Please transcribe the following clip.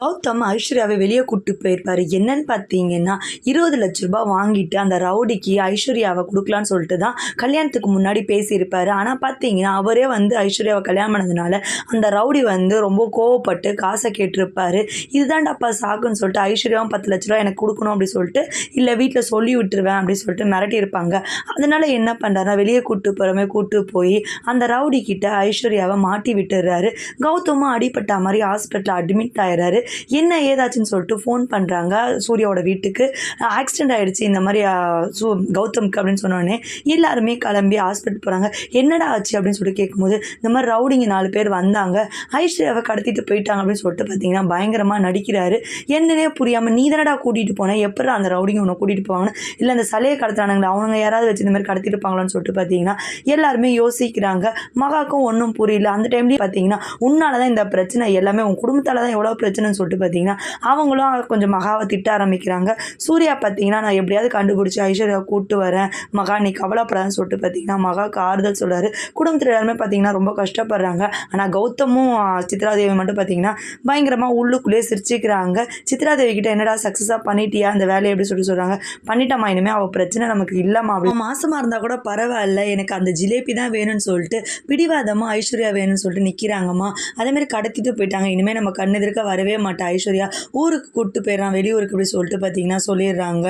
கௌதம் ஐஸ்வர்யாவை வெளியே கூட்டு போயிருப்பாரு. என்னன்னு பார்த்தீங்கன்னா, 20,00,000 வாங்கிட்டு அந்த ரவுடிக்கு ஐஸ்வர்யாவை குடுக்கலான்னு சொல்லிட்டு தான் கல்யாணத்துக்கு முன்னாடி பேசியிருப்பாரு. ஆனா பார்த்தீங்கன்னா, அவரே ஐஸ்வர்யாவை கல்யாணம் பண்ணதுனால, அந்த ரவுடி ரொம்ப கோவப்பட்டு காச கேட்டிருப்பாரு. இதுதான்டாப்பா சாக்குன்னு சொல்லிட்டு ஐஸ்வர்யாவும் 10,00,000 எனக்கு குடுக்கணும் அப்படின்னு சொல்லிட்டு, இல்ல வீட்ல சொல்லி விட்டுருவேன் அப்படின்னு சொல்லிட்டு மிரட்டியிருப்பாங்க. அதனால என்ன பண்றாருன்னா, வெளியே கூட்டு போறமே கூட்டு போய் அந்த ரவுடி கிட்ட ஐஸ்வர்யாவை மாட்டி விட்டுறாரு. கௌதமும் அடிபட்ட மாரி ஹாஸ்பிட்டல்ல அட்மிட் ஆயிறாரு. என்ன ஏதாச்சுன்னு சொல்லிட்டு ஃபோன் பண்ணுறாங்க சூர்யாவோட வீட்டுக்கு. ஆக்சிடென்ட் ஆகிடுச்சு இந்த மாதிரி கௌதம்க்கு அப்படின்னு சொன்னோடனே எல்லாருமே கிளம்பி ஹாஸ்பிட்டல் போகிறாங்க. என்னடா ஆச்சு அப்படின்னு சொல்லிட்டு கேட்கும்போது, இந்த மாதிரி ரவுடிங்க 4 பேர் வந்தாங்க, ஐஸ்வர்யாவை கடத்திட்டு போயிட்டாங்க அப்படின்னு சொல்லிட்டு பார்த்தீங்கன்னா பயங்கரமாக நடிக்கிறாரு. என்னன்னே புரியாமல், நீ தானடா கூட்டிகிட்டு போனேன், எப்படா அந்த ரவுடிங்க உன்னை கூட்டிகிட்டு போவாங்கன்னு, இல்லை அந்த சிலையை கடத்துறானுங்களா அவங்க யாராவது வச்சு இந்த மாதிரி கடத்திட்டு இருப்பாங்களான்னு சொல்லிட்டு பார்த்தீங்கன்னா எல்லாருமே யோசிக்கிறாங்க. மகாக்கும் ஒன்றும் புரியல. அந்த டைம்லேயே பார்த்தீங்கன்னா உன்னால தான் இந்த பிரச்சனை எல்லாமே, உன் குடும்பத்தால் தான் எவ்வளோ பிரச்சனைன்னு சொல்லிட்டு பார்த்தீங்கன்னா அவங்களும் கொஞ்சம் மகாவை திட்ட ஆரம்பிக்கிறாங்க. சூர்யா பார்த்தீங்கன்னா நான் எப்படியாவது கண்டுபிடிச்சி ஐஸ்வர்யாவை கூப்பிட்டு வரேன் மகா, நீ கவலைப்படாதுன்னு சொல்லிட்டு பார்த்தீங்கன்னா மகாவுக்கு ஆறுதல் சொல்கிறாரு. குடும்பத்தில் எல்லாருமே பார்த்தீங்கன்னா ரொம்ப கஷ்டப்படுறாங்க. ஆனால் கௌதமும் சித்ராதேவி மட்டும் பார்த்தீங்கன்னா பயங்கரமாக உள்ளுக்குள்ளேயே சிரிச்சுக்கிறாங்க. சித்ராதேவி கிட்ட என்னடா சக்ஸஸாக பண்ணிட்டியா அந்த வேலையை எப்படி சொல்கிறாங்க. பண்ணிட்டம்மா, இனிமேல் அவள் பிரச்சனை நமக்கு இல்லைம்மா, அப்படி மாசமாக இருந்தால் கூட பரவாயில்ல, எனக்கு அந்த ஜிலேபி தான் வேணும்னு சொல்லிட்டு பிடிவாதமாக ஐஸ்வர்யா வேணும்னு சொல்லிட்டு நிற்கிறாங்கம்மா. அதேமாதிரி கடத்திட்டு போயிட்டாங்க, இனிமேல் நம்ம கண்ணெதிர்க்க வரவே மாட்டா ஐஸ்வர்யா, ஊருக்கு கூப்பிட்டு போயிடறான் வெளியூருக்கு அப்படி சொல்லிட்டு பார்த்தீங்கன்னா சொல்லிடுறாங்க.